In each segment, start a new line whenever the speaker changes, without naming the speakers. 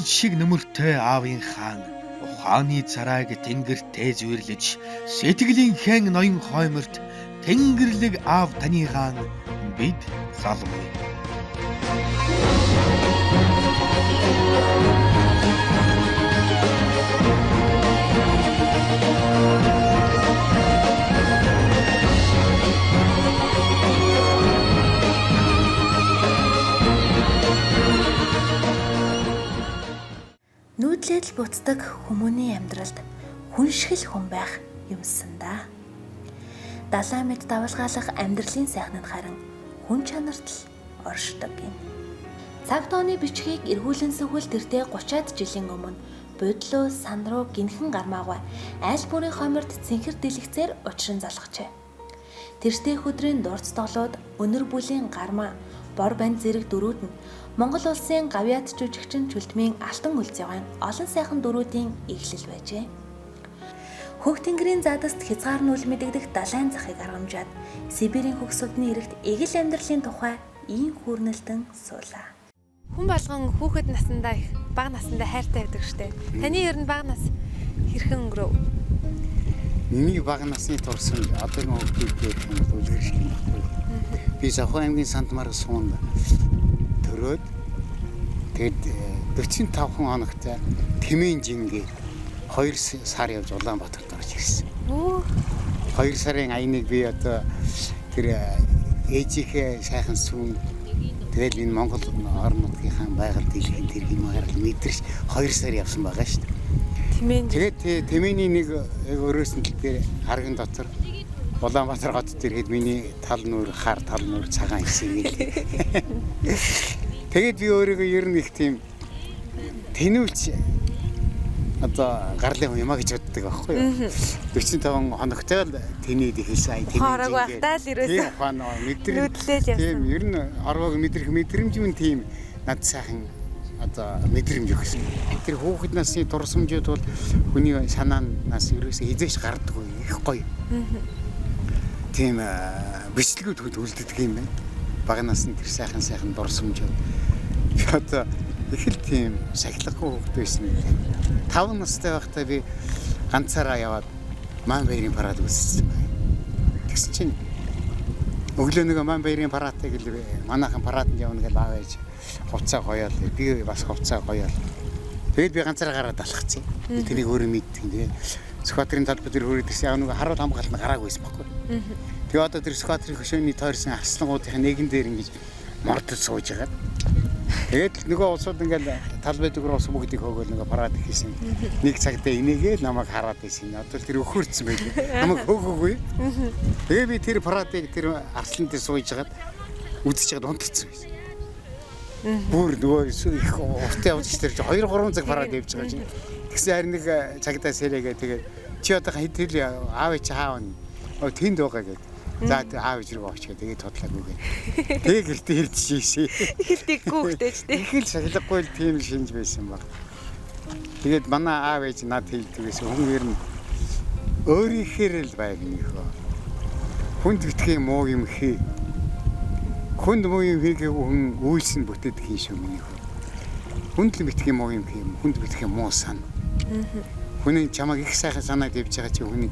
шиг нөмөртэй аавын хаан ухааны царайг тэнгэрт зүйрлэж сэтгэлийн хэн ноён хойморт тэнгэрлэг аав таны хаан бид залмын.
Нүүдлэл буцдаг хүмүүний амьдралд хүншгэл хүн байх юмсан да. Далайн мэд давалгаалах амьдралын сайхныг харин хүн чанарт л оршдог юм. Цаг тооны бичгийг эргүүлэн сөхөл тэртээ 30-аад жилийн өмнө бодлоо сан руу гинхэн гармаагүй айл бүрийн хоморд цэнхэр дэлгэцээр учран залгажээ. Тэртээ хөдрийн дурц тоглоод өнөр бүлийн гармаа бор банд зэрэг дөрүүд нь Монгол улсын гавьяат жүжигчин Чүлтмийн алтан үлзийгын олон сайхан дөрүүдийн эхлэл байжээ. Хөх тэнгэрийн задаст хязгаарнуул мэдэгдэх далайн захыг аргамжаад Сибирийн хөгсөлдний эрэгт эгэл амьдралын тухай ийм хүүрнэлтэн суулаа. Хүн болгон хүүхэд насандаа их бага насандаа хайртай байдаг штэ. Таны ер нь бага нас хэрхэн өнгөрөв?
Миний бага насны турсан одоо нэг хүүхдүүд үлгэр шиг байна. Би Завхан аймгийн Сандмар суунд төрөөд тэгэд 45 хоногт Тэмийн жингээр 2 сар явж Улаанбаатарт орж ирсэн. 2 сарын аяныг би одоо тэр ээжийнхээ сайхан сүүн тэгэл энэ Монгол орон нутгийнхаа байгаль дэлхийн тэргийн магаал мэдэрч 2 сар явсан байгаа шүү дээ. Тэгээд Тэмээний нэг өрөөсөн тал дээр харган дотор Улаанбаатар хот дээрхэд миний тал нүур хар тал нүур цагаан хэсэг. Тэгээд би өөрийгөө ер нь их тийм тэнүүлж одоо гарлын юм а гэж боддог байхгүй юу. 45 хоногтой л тэнийд ихсэн
тэнийд. Хорог байхдаа л ирээсэн.
Тийм ухаан мэдрэлтэй явсан. Тийм ер нь орвог мэдрэх мэдрэмж нь тийм над сайхан одоо мэдрэмж өгсөн. Тэр хүүхэд насны дурсамжууд бол хүний санаанаас ерөөсөө хизээш гардаггүй их гоё. Тийм бичлэгүүд үлддэг юм байна. Бага насны тэр сайхан дурсамжууд. Би одоо их л тийм сахилгагүй хүүхэд байсан юм. 5 настай байхдаа би ганцаараа яваад Ман баярын парад үзсэн байна. Тэгсэн чинь өглөө нэг Ман баярын парадтай гэл манайхан параданд явна гэж аав ээж хувцас гоёол. Би бас хувцас гоёол. Тэгээд би ганцаараа гараад алхацсан. Тэрийг өөрөө мэддэг. Тэгээд Сквадрын талбар дээр хөрөөд ирсэн яг нэг харуул хамгаалт нь гараагүй байсан байхгүй. Тэгээ одоо тэр сквадрын хөшөөний тойрсон арслангуудын нэгэн дээр ингэж мордод сууж байгаа. Тэгээд нөгөө улсууд ингээл талбай дээр ус бүгдийг хөөгөл нөгөө парад хийсэн. Нэг цагтаа инээгээл намайг хараад байсан. Одоо тэр өхөрцсөн байлээ. Намайг хөөгөөгүй. Тэгээ би тэр парадыг тэр арслан дээр сууж хагаад үзэж хагаад унтцсан байсан. Бүр нөгөө их уртаа явж тэр 2-3 цаг парад явж байгаа чинь. Тэгсэн харин нэг цагтаа сэрээгээ тэгээд чи одоо хэдэл аав чи хаав нь тэнд байгаа гэдэг. За аав зэрэг очиж тэгээд тодлаагүй гэ. Тэгээ гэртээ ирж шийшээ.
Ихэлдэггүй хтэйч тий.
Их л шахилгагүй л тийм шинж байсан баг. Тэгээд манай аав ээж над хэлдэгээс хүн ер нь өөрийнхөө л байг нөхөө. Хүнд битгий муу юм хий. Хүнд муу юм хийгээ хүн үйлс нь бүтээд хийш юм нөхөө. Хүнд л битгий муу юм хий. Хүнд битгий муу сан. Хүний чамайг их сайхан санаад явж байгаа чи хүнийг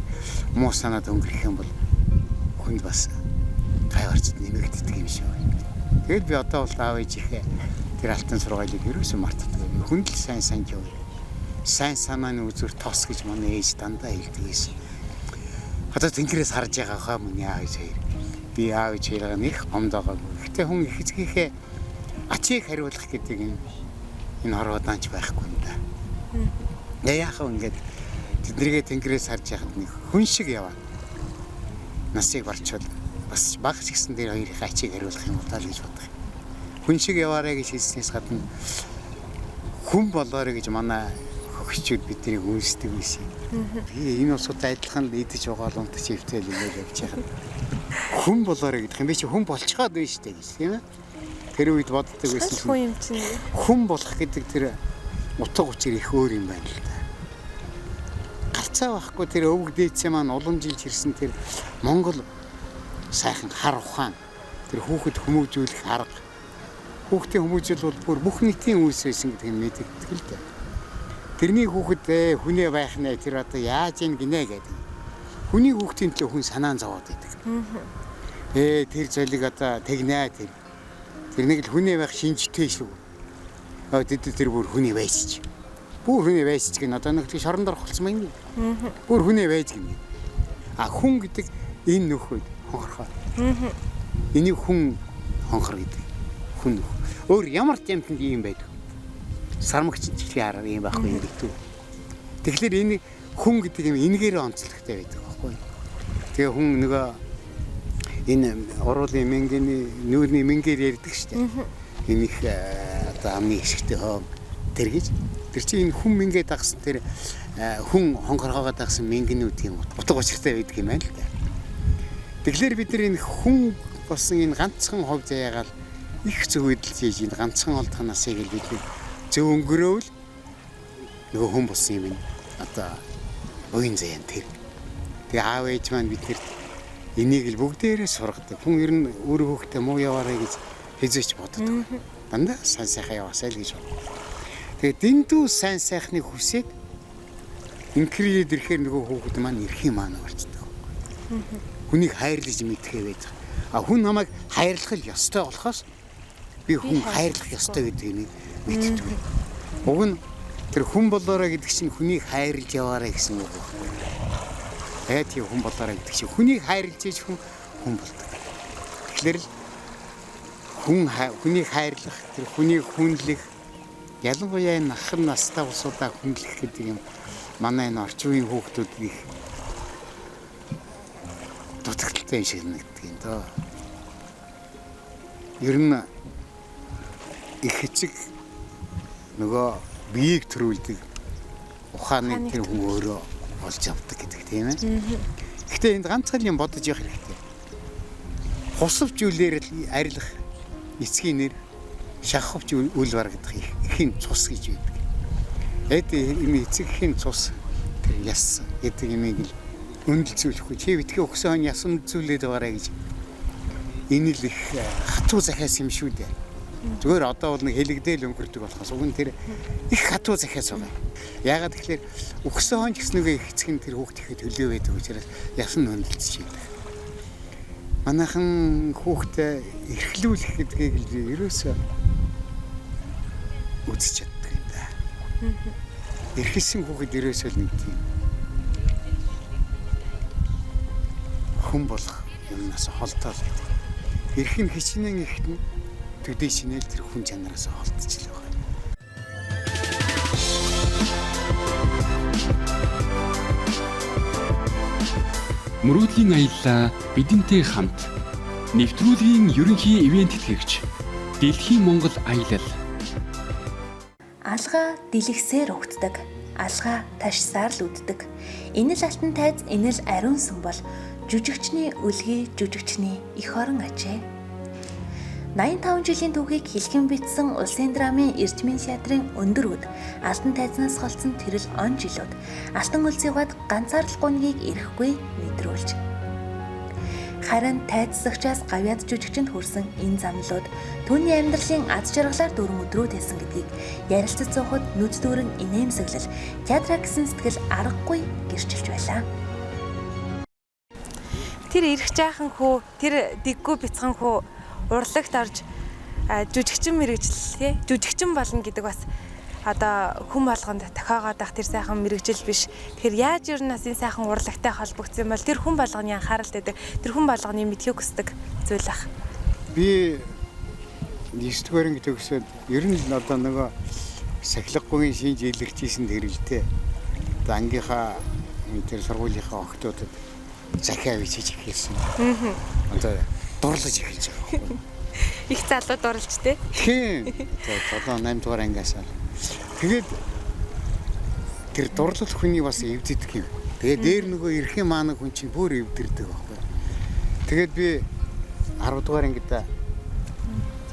муу санаад өнгөрөх юм бол хүнд бас гайварцд нэмэгддэг юм шиг байна. Тэгэл би одоо бол аав ээжийнхээ тэр алтан сургаалыг ерөөсөө мартдаггүй. Хүнд л сайн санаж яваа. Сайн санааны үзүр тос гэж манай ээж дандаа хэлдэг байсан. Одоо тэнгэрээс харж байгаа хаа миний аав ээж хоёр. Би аав ээж хоёроо нэг гомдоогоогүй. Гэтэ хүн их эцгийнхээ ачийг хариулах гэдэг энэ хорвоодаанч байхгүй юм да. Яах вэ ингээд тэднийгээ тэнгэрээс харж яхад нэг хүн шиг яваа. Насыг барчвал бас баг ч гэсэн дээр хоёрын ачийг хариулах юм удаа л гэж бодох. Хүн шиг яваарэ гэж хэлснээс гадна хүн болоорой гэж манай хөгчүүд биднийг үнсдэг байсан. Би энэ усуудаа адилхан л идэж угаал унтаж ивтэл ингэж явж яхад хүн болоорой гэдэг юм би чи хүн болчиход байна шүү дээ гэж тийм ээ. Тэр үед боддог байсан чинь хүн болох гэдэг тэр утга учир их өөр юм байна л да. Гарцаа байхгүй тэр өвөг дээдсээ маань уламжилж ирсэн тэр Монгол сайхан хар ухаан тэр хүүхэд хүмүүжүүлэх арга хүүхдийн хүмүүжил бол бүр бүх нийтийн үйлс байсан гэдгийг мэддэг л дээ. Тэрний хүүхэд хүнээ байх нэ тэр одоо яаж ийн гинэ гэдэг. Хүний хүүхдийн төлөө хүн санаан зовоод идэг. Тэр золиг одоо тэгнэ тэр. Тэр нэг л хүнээ байх шинжтэй шүү. Тэр бүр хүнээ байсч. Бүр хүнээ байсч гэн одоо нэг шоронд орхолцсон юм. Бүр хүнээ байж гин. Хүн гэдэг энэ нөхөд хонхорхоо. Энийг хүн хонхор гэдэг. Хүн өөр ямар ч юмтанд ийм байдаг. Сармагч чихлийн арга юм байхгүй гэдэг. Тэгэхээр энэ хүн гэдэг юм энэгээр онцлогтой байдаг байхгүй. Тэгээ хүн нөгөө энэ уруулын мэнгэний нүүрний мэнгээр ярьдаг шүү дээ. Энэ их одоо амны хэсэгтэй хоо тэр гэж. Тэр чинь энэ хүн мэнгээ дагсан тэр хүн хонхорхоогоо дагсан мэнгэнүүд юм утга учиртай байдаг юм байна л да. Тэгэхээр бид нар энэ хүн болсон энэ ганцхан хов заяагаал их зөв хөдөлж хийж энэ ганцхан олдхоноосыг л бид зөв өнгөрөөвл нөгөө хүн болсон юм одоо буян заяан тэр. Тэгээ аав ээж маань биднэрт энийг л бүгдээрээ сургадаг. Хүн ер нь өөр хүүхдээ муу яваарай гэж хизээч боддог. Дандаа сайн сайхан яваасай л гэж боддог. Тэгээ дэндүү сайн сайхныг хүсээд инкрээд ирэхээр нөгөө хүүхэд маань эрхийн маань болчдөг. Хүнийг хайрлаж мэдхээ байдаг. Хүн намайг хайрлах л ёстой болохоос би хүн хайрлах ёстой гэдгийг мэддэг. Уг нь тэр хүн болоорой гэдэг чинь хүнийг хайрлаж яваарай гэсэн үг байна. Тийм хүн болоорой гэдэг чинь хүнийг хайрлаж ийж хүн болдог. Тэгэхээр л хүнийг хайрлах, тэр хүнийг хүндлэх, ялангуяа энэ ахын настай улсуудаа хүндлэх гэдэг юм манай энэ орчин үеийн хүүхдүүд их дутагдaltaй шиг нэгдэг юм доо. Ер нь их хэцэг нөгөө биеийг төрүүлдэг ухааны тэр хүн өөрөө олж авдаг гэдэг тийм ээ. Гэхдээ энд ганцхан юм бодож явах хэрэгтэй. Хусавч үлээр л арилах эцгийн нэр шахавч үл барагдах ихийн цус гэж байдаг. Эд энэ эцгийн цус тэр яс гэдэг юмыг л өндөлцүүлэхгүй чи битгий өгсөн яс өндөлцүүлээд байгаарай гэж. Энэ л их хатуу захиас юм шүү дээ. Зүгээр одоо бол нэг хэлэгдээл өнгөрдөг болохоос уг нь тэр их хатуу захиас байгаа. Яагаад тэгэхээр өгсөн хон ч гэсэн нэг их эцэг нь тэр хүүхд ихэд төлөө байдаг учраас яс нь өндөлцөж байдаг. Манайхан хүүхдээ эрхлүүлэх гэдгийг л ерөөсөө үзэж чаддаг юм да. Эрхэлсэн хүүхэд ерөөсөө л нэг тийм хүн болох юмнаас холтоо л байдаг. Эрх нь хичнээн ихт нь төдий шинэл тэр хүн чанараас холдож л байгаа.
Мөрөөдлийн аяллаа бидэнтэй хамт нэвтрүүлгийн ерөнхий ивент тэтгэгч Дэлхийн Монгол аялал.
Алгаа дэлгэсээр угтдаг, алгаа ташсаар л үддэг. Энэ л алтан тайз, энэ л ариун сүм бол жүжигчний үлгий, жүжигчний эх орон ажээ. 85 жилийн түүхийг хэлхэн бичсэн улсын драмын Эрчмийн театрын өндөр үд алтан тайзнаас голцсон тэрл он жилүүд алтан үлзийгад ганцаардал гунгийг ирэхгүй мэдрүүлж. Харин тайзсагчаас гавьяд жүжигчэнд хүрсэн энэ замлууд түүний амьдралын аз жаргалаар дүүрэн өдрүүд хэлсэн гэдгийг ярилцаж суухад нүд дүүрэн инээмсэглэл театраа гэсэн сэтгэл аргагүй гэрчилж байлаа.
Тэр ирэх жаахан хөө, тэр дэггүй бяцхан хөө урлагт орж жүжигчин мэрэгжил жүжигчин болно гэдэг бас одоо хүн болгонд тохиогоод ах тэр сайхан мэрэгжил биш. Тэгэхээр яаж ер нь энэ сайхан урлагтай холбогдсон юм бол тэр хүн болгоны анхаарал тавьдаг, тэр хүн болгоны мэдхийг хүсдэг зүйл ах.
Би 9-р анги төгсөөд ер нь л одоо нөгөө сахилгагийн шинж илэрчээсэн тэрэлтэй. Одоо ангийнхаа тэр сургуулийнхаа охтуудад захиа бичиж эхэлсэн. Одоо дурлаж эхэлж байгаа.
Их залуу дурлж тээ.
Тийм. 7-8 дугаар ангиас. Тэгээд тэр дурлал хүний бас эвддэг юм. Тэгээд дээр нөгөө эрхийн маанаг хүн чинь бүр эвдэрдэг байхгүй. Тэгээд би 10 дугаар ангидаа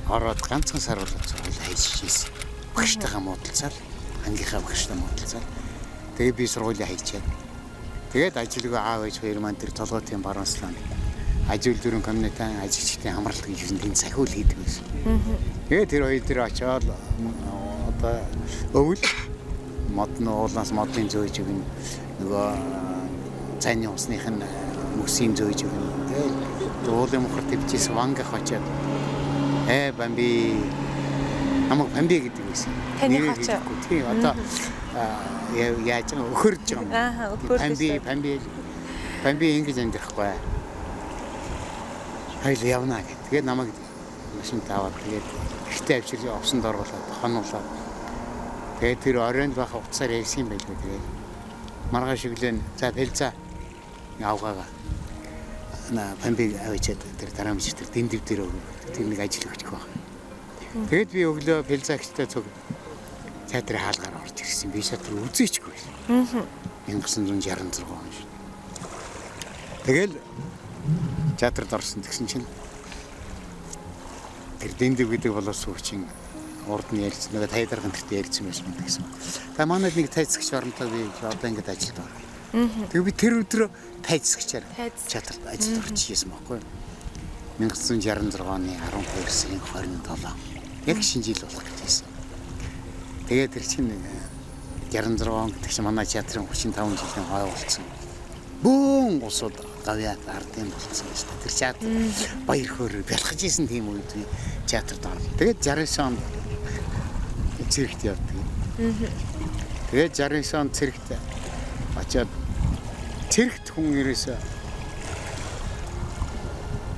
ороод ганцхан сар болоод сургууль хайж ирсэн. Багштайгаа муудалцаад, ангийнхаа багштай муудалцаад. Тэгээд би сургуулийг хайчаад. Тэгээд ажилгүй аав ээж хоёр маань тэр толгойтын баруунслаа ажил дүрэн коммунитийн ажилчдын хамгаалалт гэж юусэн тэнд сахиул хийдэг байсан. Тэгээд тэр хоёр дээр очиод одоо өвөл модны уулаас модын зөөж өгнө. Нөгөө цайны усных нь мөсийн зөөж өгнө. Тэгээд уулын мохор төвчээс вангах очиод бамби намайг бамби гэдэг байсан.
Таны хач.
Тийм одоо яаж өхөрж байгаа юм.
Өхөрж.
Бамби ингэж амьдрахгүй. Хайл явна гэх. Тэгээд намайг машинт аваад тэгээд ихтэй авчир овсонд оруулаад хонуулаад. Тэгээд тэр оройнд байх уцаар ярьсан юм байлгүй. Тэгээд маргааш өглөө за бэлза явгаага. Бамби авчиад тэр дараа мч тэр дэндив дээр өгөө. Тэр нэг ажил өгчих واخ. Тэгээд би өглөө бэлзаагчтай цуг театрын хаалгаар орж ирсэн. Би шатар үзээчгүй. 1966 он шүү. Тэгэл театрт орсон гэсэн чинь тэр дэндив гэдэг болоо сүүчин урд нь ярьсан нэг тайдарган тэрт ярьсан байсан гэсэн. Тэгээ манайд нэг тайцагч оронтой би одоо ингэж ажилд орно. Тэгээ би тэр өдрөө тайцагчаар театрт ажилд орж ирсэн байхгүй. 1966 оны 12 сарын 27 яг шинэ жил болох гэж байсан. Тэгээ тэр чинь 66 он гэдэг чинь манай театрын 35 жилийн хой болсон. Бүүн усууд гавьяа ардын болсон гэж та. Тэр театр баяр хөөр бэлхэж исэн тийм үед би театрт орно. Тэгээд 69 онд циркт явдаг. Тэгээд 69 онд циркт очиад циркт хүн ерөөсөө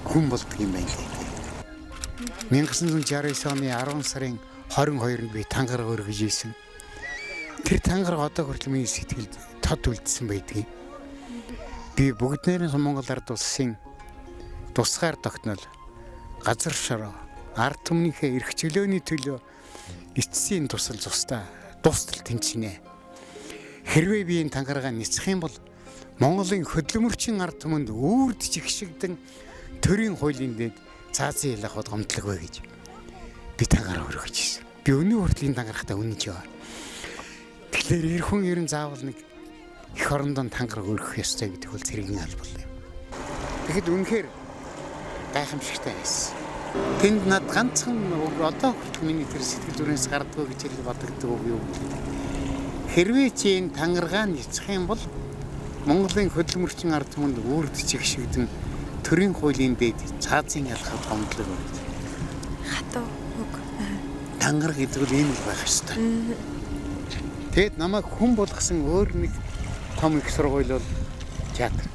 хүн болдго юм байна. 1969 оны 10 сарын 22-нд би тангараг өргөж ийсэн. Тэр тангараг одоо хүртэл миний сэтгэлд тод үлдсэн байдгийг. Би бүгд найрамс Монгол ард улсын тусгаар тогтнол газар шороо ард түмнийхээ эрх чөлөөний төлөө эцсийн тусал зустаа дуустал тэнцэнэ. Хэрвээ би энэ тангараа нисэх юм бол Монголын хөдөлмөрчин ард түмэнд үрд жигшигдэн төрийн хуулийн дэд цаазын ялахад гомдлог бай гэж би тангараа өргөж ийсэн. Би өнөө хүртэл энэ тангарахтаа үнэж яваа. Тэгэхээр эр хүн ерэн заавал нэг их орондон тангараг өргөх ёстой гэдэг бол цэргийн албал юм. Тэгэхэд үнэхээр гайхамшигтай байсан. Тэнд над ганцхан одоо хүртэл миний тэр сэтгэл зүрээс гардгүй гэж бодогддог юм. Хэрвээ чи энэ тангараа нисэх юм бол Монголын хөдөлмөрчин ард түмэнд үрд чигшигдэн төрийн хуулийн дэд цаазын ялахад гомдлог байна.
Хатуу үг.
Тангараг гэдэг бол ийм л байх ёстой. Тэгэд намайг хүн болгосон өөр нэг том их сургууль бол театр.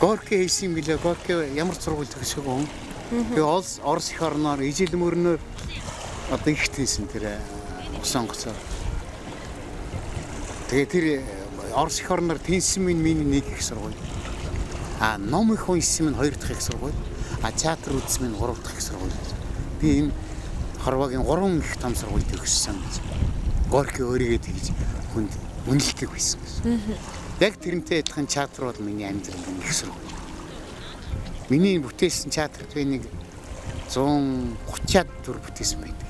Горький хийсэн гэлээ. Горький ямар сургууль төгсөг юм. Тэгээ Орос их орноор ижил мөрнөөр одоо ихт хийсэн тэр сонгоцоо. Тэгээ тэр Орос их орноор тэнсэн миний нэг их сургууль. Ном их уншсан минь 2 дахь их сургууль. Театр үзсэн минь 3 дахь их сургууль. Би энэ Хорвогийн 3 их том сургуульд төгссөн. Горький өөрийгөө тэгж хүнд үнэлдэг байсан. Яг тэрнтэй адилхан театр бол миний амьдралын их сургууль. Миний бүтээсэн театрт би нэг 130-аад дүр бүтээсэн байдаг.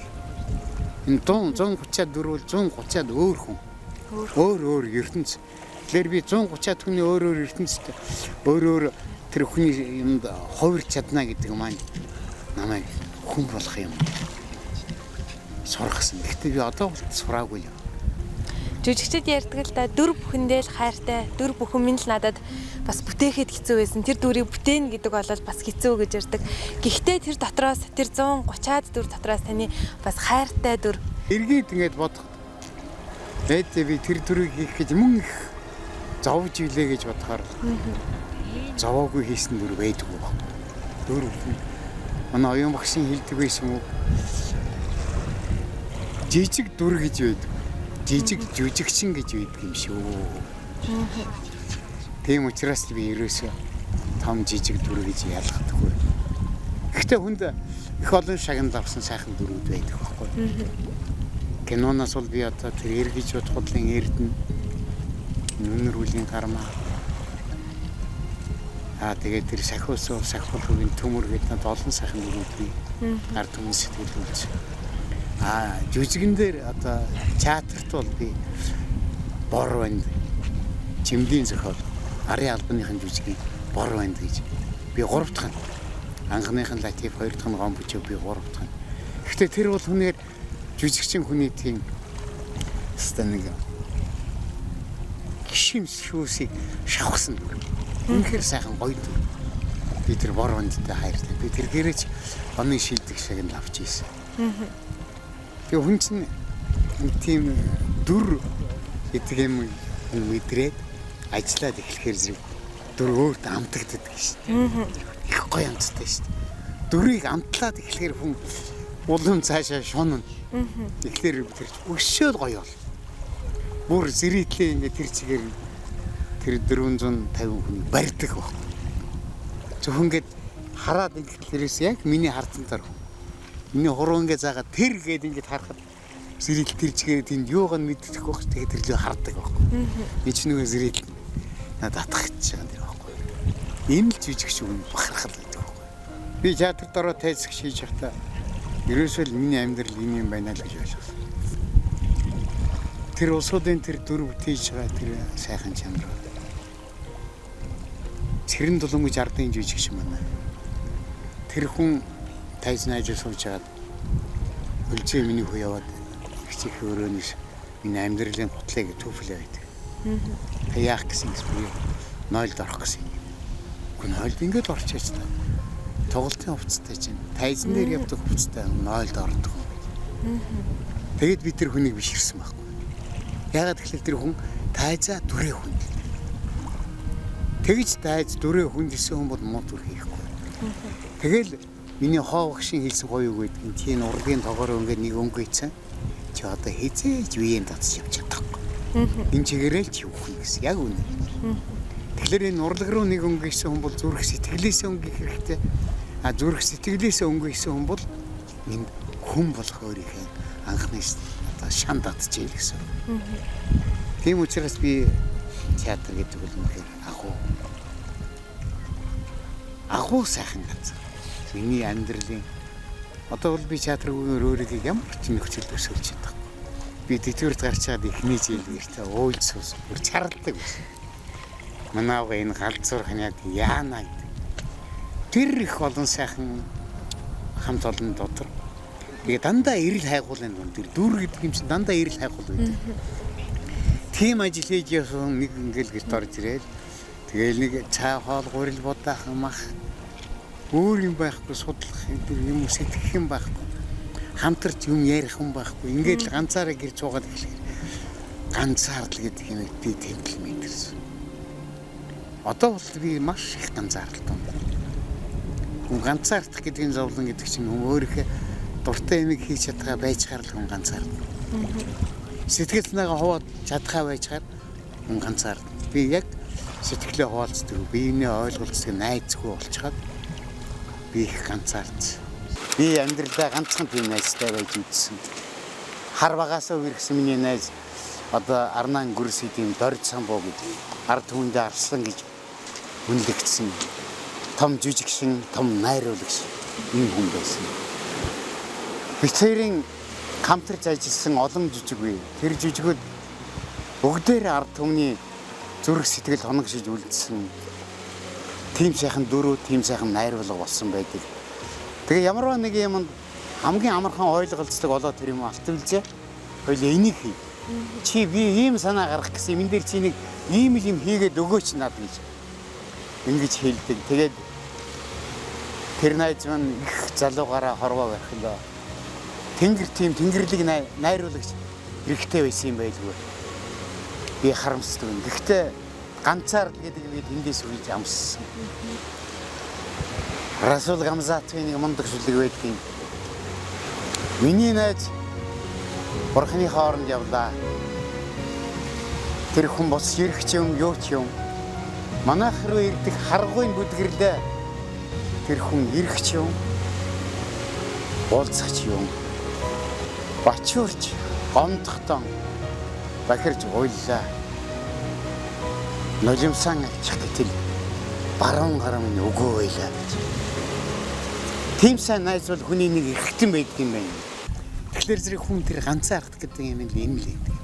Энэ 130-аад дүр бол 130-аад өөр хүн. Өөр ертөнц. Тэгэхээр би 130-аад хүний өөр ертөнцид өөр тэр хүний юмд хувирч чадна гэдэг маань намайг хүн болох юм. Сурахсан. Гэхдээ би одоо сураагүй юм.
Жүжигчд ярьдаг л да дүр бүхэндээ л хайртай, дүр бүхэн минь л надад бас бүтээхэд хэцүү байсан. Тэр дүрийг бүтээн гэдэг бол бас хэцүү гэж ярьдаг. Гэхдээ тэр дотроос тэр 130-аад дүр дотроос таны бас хайртай дүр.
Эргээд ингэж бодох. Найдаа би тэр дүрийг хийх гэж мөн их зовж илээ гэж бодохоор зовоогүй хийсэн дүр байдгүй байна. Дүр бүхэн манай оюун багшийн хэлдэг байсан үг. Жижиг дүр гэж байдаг. Жижиг жүжигчин гэж байдаг юм шүү. Тийм учраас би ерөөсөө том жижиг дүр гэж ялгадаггүй. Гэхдээ хүнд их олон шагнал авсан сайхан дүрүүд байдаг байхгүй. Киноноос бол би одоо тэр эргэж бодходлын эрдэнэ нүнэр үлийн гармаа. Тэгээд тэр сахиулгын төмөр гэдэг нь олон сайхан дүрүүд би ард түмэн сэтгэл үлдсэн. Жүжигэн дээр одоо театрт бол би бор банд, чимдийн зохиол, арын албаныхын жүжигийг бор банд гэж Би 3 дахь нь. Анхных нь Латиф, 2 дахь нь Гомбочоо, би 3 дахь нь. Гэхдээ тэр бол хүнээр жүжигчин хүний тийм станыг гişимсхүүсийг шавхсан. Үнэхээр сайхан гоё дүр. Би тэр Борвондтай хайртай. Би тэр гэрэж оны шилдэг шиг нь авч ийсэн. Тэгээ хүн чинь тийм дүр гэдэг юм мэдрээд ажиллаад эхлэхээр зэрэг дүр өөрт амтагддаг шүү дээ. Их гоё амттай шүү дээ. Дүрийг амтлаад эхлэхээр хүн улам цаашаа шунана. Тэгэхээр тэр өшөөд гоё бол. Бүр зэрэглээ ингээд тэр чигээр тэр 450 хүн барьдаг баг. Зөвхөн ингээд хараад ингээд тэрээс яг миний хардсантаар хүн. Миний хуруу ингээд заагаад тэр гээд ингээд харахад зэрэгл тэр чигээр тэнд юуг нь мэддэх байх. Тэгээд тэр лөө хардаг баг. Би ч нөгөө зэрэгл надад атгах гэж байгаа юм байхгүй. Энэ л жижиг шиг бахархал гэдэг байхгүй. Би театрт ороод тайзах шийдэж явахдаа ерөөсөө миний амьдрал ийм юм байна л гэж ойлгосон. Тэр улсуудын тэр дүр бүтээж байгаа тэр сайхан чанар. Цэрэн дулам гэж ардын жижигч манай. Тэр хүн тайз найзаа сууж хагаад үлзээ миний хүү яваад их өрөөнөөс миний амьдралын гутлыг түүфлээ байдаг. Та яах гэсэн би нойлд орох гэсэн юм. Гүн нойлд ингэж орчооч та. Тоглолтын хувцастай чинь тайзан дээр явдаг хувцастай нойлд ордог. Тэгэд би тэр хүнийг биширсэн байхгүй. Ягаад гэвэл тэр хүн тайзаа дүрээ хүн. Тэгж тайз дүрээ хүндсэн хүн бол муу дүр хийхгүй. Тэгэл миний хоо багшийн хэлсэн гоё үг гэдэг нь тийм урлагийн тоогоор ингээд нэг өнгө ийцэн чи одоо хизээж үеийн татж явж чадахгүй. Энэ чигээрээ л явах юм гэсэн яг үнэ. Тэгэхээр энэ урлаг руу нэг өнгө ийсэн хүн бол зүрх сэтгэлээсээ өнгө их хэрэгтэй. А зүрх сэтгэлээсээ өнгө ийсэн хүн бол энэ хүн болох өөрийнхөө анхны одоо шан татчихъя гэсэн. Тийм учраас би театр гэдэг бол үнэхээр агуу сайхан газар. Миний амьдралын одоо бол би театрын өөрийгөө ямар ч нөхцөл төсөөлж чадах. Би тэтгэврт гарчаад эхний жил гэртээ уйлж суус бүр чарладаг байсан. Манайга энэ галзуурх нь яана гэдэг. Тэр их олон сайхан хамт олон дотор. Тэгээ дандаа эрэл хайгуулын дунд тэр дүр гэдэг юм чинь дандаа эрэл хайгуул байдаг. Тим ажил хийж явсан нэг ингээл гэрт орж ирээд тэгээл нэг цай хоол гурил бодаахан мах өөр юм байхгүй судлах юм сэтгэх юм байхгүй хамтарч юм ярих юм байхгүй ингээд л ганцаараа гэр цуугаад эхлэхээр ганцаардл гэдэг юм би тэмдэл мэдэрсэн. Одоо бол би маш их ганцаардалтай. Хүн ганцаардах гэдгийн зовлон гэдэг чинь өөрийнхөө дуртай юмыг хийж чадхаа байж гарал хүн ганцаардна. Сэтгэл санаагаа хуваад чадхаа байж гар хүн ганцаардна. Би яг сэтгэлээ хуваалцдаг, биенээ ойлголцдог найзгүй болчиход би их ганцаардсан. Би амьдралдаа ганцхан тийм найзтай байж үзсэн. Хар багаасаа үргэсэн миний найз одоо Арнаан гүрсийн дорж самбуу гэдэг ард түмэндээ арслан гэж хүнлэгдсэн. Том жүжигчин, том найруулагч энэ хүн байсан. Бицээрийн хамтарч ажилласан олон жүжиг бий. Тэр жүжигүүд бүгдээр ард түмний зүрх сэтгэл хоногшиж үлдсэн. Тийм сайхан дөрөв, тийм сайхан найруулга болсон байдаг. Тэгээ ямарваа нэг юмд хамгийн амархан ойлголцдог болоод тэр юм алтвэлзээ. Хоёул энийг хий. Чи би ийм санаа гаргах гэсэн юм дээр чи нэг ийм л юм хийгээд өгөөч надад гэж. Ингэж хэлдэг. Тэгээд тэр найз маань их залуугаараа хорвоо барихлаа. Тэнгэр тийм тэнгэрлэг найруулагч эрэхтэй байсан юм байлгүй. Би харамсдаг. Гэхдээ ганцаар л гэдэг үед эндээс үеж амссан. Расул Гамзатовын нэг мундаг шүлэг байдгийн. Миний найз бурхны хооронд явлаа. Тэр хүн бос ирэх ч юм юу ч юм. Манайх руу ирдэг харгуйн бүдгэрлээ. Тэр хүн ирэх ч юм. Уулзах ч юм. Бачуурч гомдохтон бахирж уйллаа. Нулимсан ачих гэтэл баруун гарам нь өгөө байлаа гэж. Тийм сайн найз бол хүний нэг эрхтэн байдаг юм байна. Тэгэхээр зэрэг хүн тэр ганцаарх гэдэг юм л энэ л байдаг.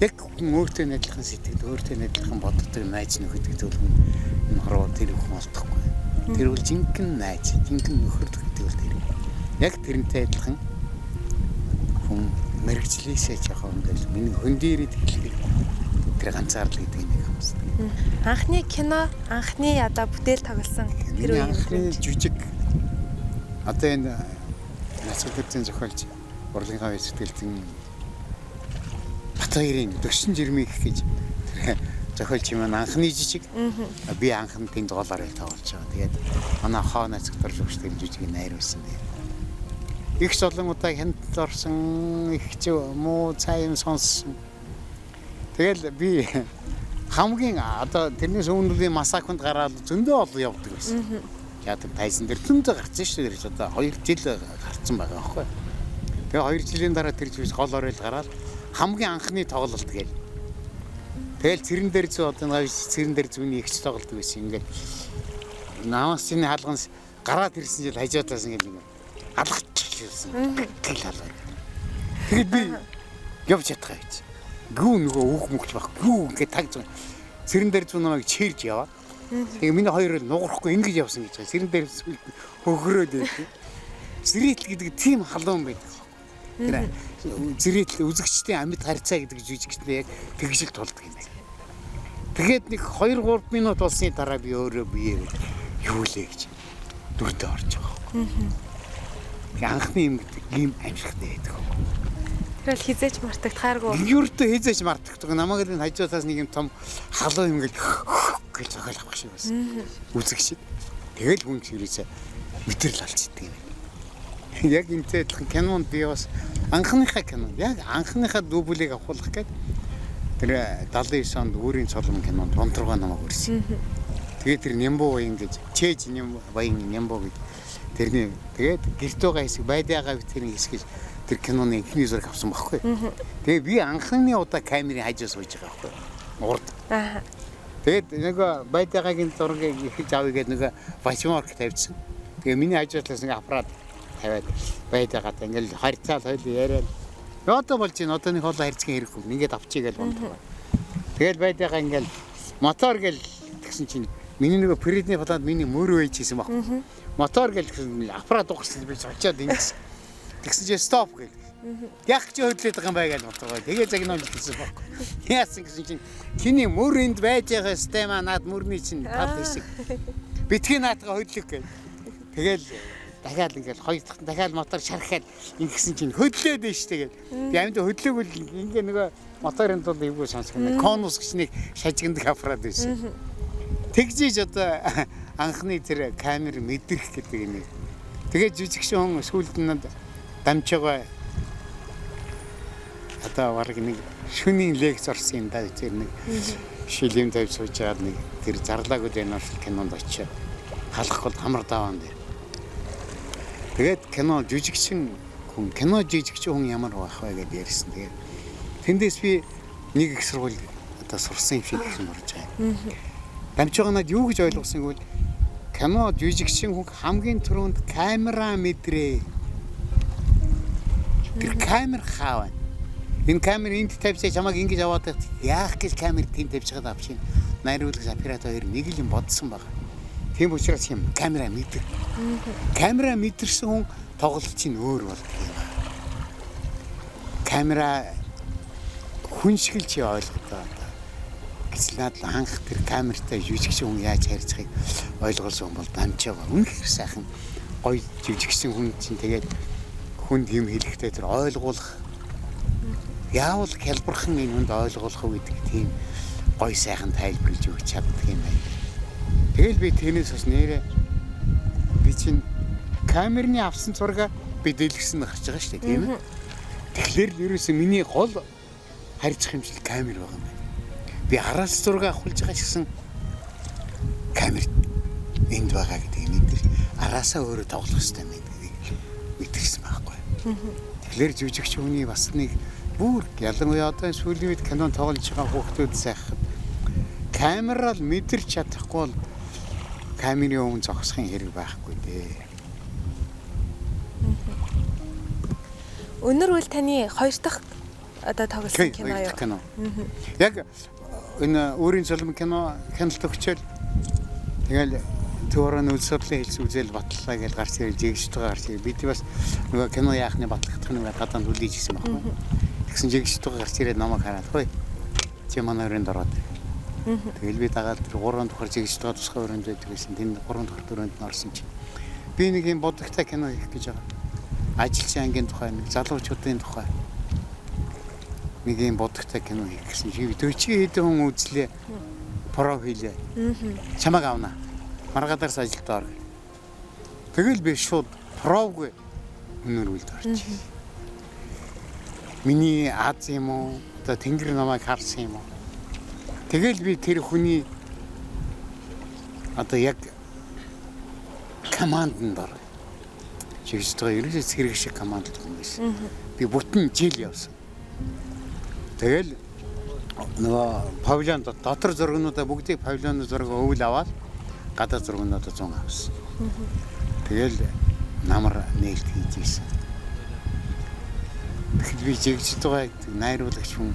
Яг хүн өөртөө адилхан сэтгэл, өөртөө адилхан боддог найз нөхөд гэдэг бол энэ хорвоо тэр хүн олдохгүй. Тэр бол жинхэнэ найз, жинхэнэ нөхөр гэдэг бол тэр. Яг тэрнтэй адилхан хүн мэрэгчлээсээ жоохон ингээл миний хөндийрээд хэлэхэд тэр ганцаарл гэдэг нэг юмс.
Анхны кино, анхны одоо бүтээл тоглосон тэр үеийн
анхны жүжиг одоо энэ Насруудын зохиолч урлагийн хавь сэтгэлтэн Батбаярын Дөгшин жирмих гэж зохиолч юм анхны жижиг. Би анхны тэнд голоор тоглож байгаа. Тэгээд манай хооноо зөвтөрж тэр жижигийг найруулсан. Их солон удаа хянтд орсон, их ч муу цай юм сонссон. Тэгэл би хамгийн одоо тэрнээс өмнө масаконд гараад зөндөө олон явдаг байсан. Яадаг тайсан дээр зөндөө гарсан шүү дээ. Одоо 2 жил гарсан байгаа аахгүй. Тэгээ 2 жилийн дараа тэр жигс гол орол гараад хамгийн анхны тоглолт гээл. Тэгэл цэрэн дээр зүү одоо нэг цэрэн дээр зүүний ихч тоглолт байсан. Ингээд намаас чиний хаалганс гараад ирсэн жил хажуудаас ингээд алгачихсан. Тэгэл халаа. Тэгээд би явж ятгаа гэж. Гүү нөгөө өөх мөхч баг. Гүү ингээд таг зүүн. Цэрэн дээр зүү намайг чирж яваа. Тэгээ миний хоёр нугарахгүй ингэж явсан гэж байна. Цэрэн дээр хөхрөөд байдаг. Зэрэтл гэдэг тийм халуун байдаг. Тэр зэрэтл үзэгчдийн амьд харьцаа гэдэг жүжигчтэй яг тэгжил тулдаг юм байна. Тэгээд нэг 2-3 минут болсны дараа би өөрөө бие юу лээ гэж дүрдээ орж байгаа. Тэгээ анхны юм гэдэг ийм амьсгалтай байдаг.
Тэгэл хизээч мартагдахааргүй.
Юуртөө хизээч мартагддаг. Намайг л хажуутаас нэг юм том халуун юм гэж зохиол авах шиг байсан. Үзэгчд. Тэгэл хүн чирээсээ мэдрэл алцдаг юм. Яг энтэй адилхан кинонд би бас анхныхаа кино яг анхныхаа дублийг авахлах гээд тэр 79 онд өөрийн цолом кинонд онтрогоо намайг өрсөн. Тэгээд тэр Нямбо баян гэж чээж баян Нямбо гэж тэрний тэгээд гэртөө хэсэг байдаагаа тэр хэсгэж тэр киноны ихний зураг авсан байхгүй. Тэгээд би анхны удаа камерын хажуу сууж байгаа байхгүй. Урд. Тэгээд нөгөө байдаагийн зургийг ихэж авъя гэдэг нөгөө бачмарк тавьчихсан. Тэгээд миний хажуудлаас нэг аппарат тавиад байдаагаад ингээл харьцаал хоёул яриад одоо болж байна. Одоо нэг хоолой харьцгийн хэрэггүй. Ингээд авчиг гэж бондоо. Тэгэл байдаагаа ингээл мотор гэл тэгсэн чинь миний нөгөө придний фотод миний мөрөө ээжсэн баг. Мотор гэл тэгсэн аппарат угсаж би очиод ингэж тэгсэн чинь стоп гэл. Яг ч хөдлөд байгаа юм байгаад мотор. Тэгээ загнаа хэлсэн баг. Яасан гэсэн чинь чиний мөр энд байж байгаа система наад мөрний чинь тал хэсэг. Битгий наатгаа хөдлөх гэл. Тэгэл дахиад ингээл хоёр дахь дахиад мотор шархаад ингэсэн чинь хөдлөөд нь штэ гэл. Би амьд хөдлөөгүй ингээ нөгөө моторын тул эвгүй сонсох нэг конус гэж нэг шажигндаг аппарат байсан. Тэгжиж одоо анхны тэр камер мэдрэх гэдэг юм. Тэгээд жүжигчин хүн сүүлд нь дамжгаа одоо варг нэг шөнийн лекц орсон юм да тэр нэг шилэм тавьж сууж байгаа нэг тэр зарлаагүй дээр кинонд очиод халахгүй хамар даваан дээр. Тэгээд кино жүжигчин хүн кино жүжигчин хүн ямар байх вэ гэдээ ярьсан. Тэгээд тэндээс би нэг их сургууль одоо сурсан юм шиг юм болж байгаа. Дамжгаанад юу гэж ойлгосон гэвэл кино жүжигчин хүн хамгийн түрүүнд камера мэдрээ. Тэр камер хаавна. Энэ камер энд тавьсаа чамайг ингэж аваад яах гэж камер тэнд тавьж байгаа авчин. Найруулагч оператор хоёр нэг л юм бодсон байгаа. Тийм учраас юм камера мэдэр. Камера мэдэрсэн хүн тоглолт чинь өөр болдог юм. Камера хүн шиг л чи ойлгодог. Гэтэл надад анх тэр камертай жүжигчин хүн яаж харьцахыг ойлгуулсан бол дамжаага. Үнэхээр сайхан гоё жүжигчин хүн чинь тэгээд хүнд юм хэлэхдээ тэр ойлгуулах яавал хялбархан энэ хүнд ойлгуулах уу гэдэг тийм гоё сайхан тайлбарлаж өгч чаддаг юм байна. Тэгэл би тэрнээс бас нэрээ би чинь камерны авсан зураг би дэлгэсэн гарч байгаа шүү дээ тийм ээ. Тэгэхээр ерөөсөө миний гол харьцах юм шиг камер байгаа юм байна. Би араас зураг авахулж байгаа гэсэн камер энд байгаа гэдэг мэдэр араасаа өөрөө тоглох хэрэгтэй юм гэдгийг мэдэрсэн байхгүй. Тэгэхээр жүжигч хүний бас нэг бүр ялангуяа одоо сүүлийн үед кинон тоглож байгаа хүүхдүүд сайхад камераар мэдэрч чадахгүй бол камерын өмнө зогсохын хэрэг байхгүй дээ.
Өнөр үл таны хоёр дахь одоо тоглосон кино юу?
Яг энэ өөрийн цолом кино хяналт өгчөөл тэгэл Төөрөн үйл судлалын хэлс үзэл батлаа гэж гарч ирэл жигштэйгээ гарч ирэл. Бид бас нөгөө кино яахны батлагдах нэг гадаад үлээж гисэн байхгүй. Тэгсэн жигштэйгээ гарч ирээд намайг хараад хөөе. Чи манай өрөөнд ороод. Тэгэл би дагаад тэр 3 дахь жигштэйгээ тусгай өрөөнд байдаг гэсэн. Тэнд 3 дахь өрөөнд нь орсон чинь. Би нэг юм бодогтой кино хийх гэж байгаа. Ажилчин ангийн тухай, нэг залуучуудын тухай. Нэг юм бодогтой кино хийх гэсэн. Би 40 хэдэн хүн үзлээ. Про хийлээ. Чамаг авна. Маргадарс ажилд ор. Тэгэл би шууд провгүй өнөрүүлд орчих. Миний Аз юм уу? Одоо тэнгэр намайг харсан юм уу? Тэгэл би тэр хүний одоо яг команданд ор. Чигстэй ерөөс хэрэг шиг командд юм байсан. Би бүтэн жил явсан. Тэгэл нөгөө павильон дотор зургнуудаа бүгдийг павильоны зураг өвөл аваад гадаа зургнуудаа 100 авсан. Тэгэл намар нээлт хийж ийсэн. Тэгэхэд би жигжтэйг найруулагч хүн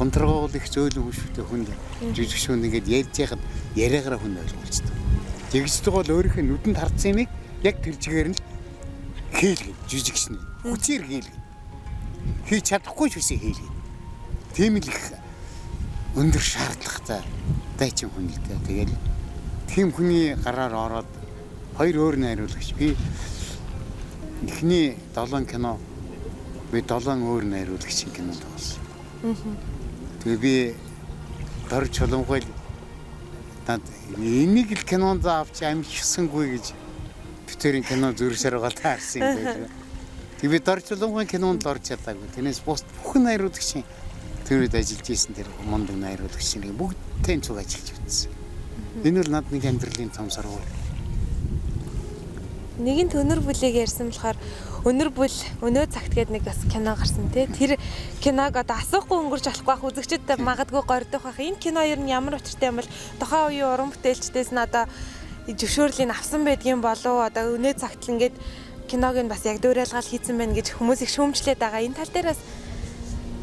бунтрагуул их зөөлөн хүштэй хүнд жижигшүүн ингээд ярьж яхад яриагараа хүн ойлгуулцдаг. Жигжтэйг бол өөрийнхөө нүдэнд хардсан юмыг яг тэр чигээр нь хийлгээ жижигшнэ. Хүчээр хийлгээ. Хийж чадахгүй ч үсээ хийлгээ. Тийм л их өндөр шаардлагатай дайчин хүн л дээ. Тэгэл тийм хүний гараар ороод хоёр өөр найруулагч би эхний 7 кино би 7 өөр найруулагчийн кинонд тоглосон. Тэгээ би дор чулуугүй над энийг л кинонд авч амжихсангүй гэж битэрийн кино зүрхсээр байгаа таарсан юм байна. Тэгээ би дор чулуугүй кинонд орж чадаагүй. Тэрнээс бус бүхэн найруулагчийн тэр үед ажиллаж исэн тэр мундаг найруулагчийн бүгдтэй цуг ажиллаж үзсэн. Энэ бол над нэг амьдралын том сургууль.
Нэгэн өнөр бүлийг ярьсан болохоор өнөр бүл өнөө цагт гээд нэг бас кино гарсан тий. Тэр киног одоо асуухгүй өнгөрч болохгүй бах үзэгчд магадгүй гордох бах. Энэ кино ер нь ямар учиртай юм бол тухайн үеийн уран бүтээлчдээс нь одоо зөвшөөрлийг авсан байдгийн болов одоо өнөө цагт л ингээд киног нь бас яг дөөрэлгал хийцэн байна гэж хүмүүс их шүүмжлээд байгаа. Энэ тал дээрээс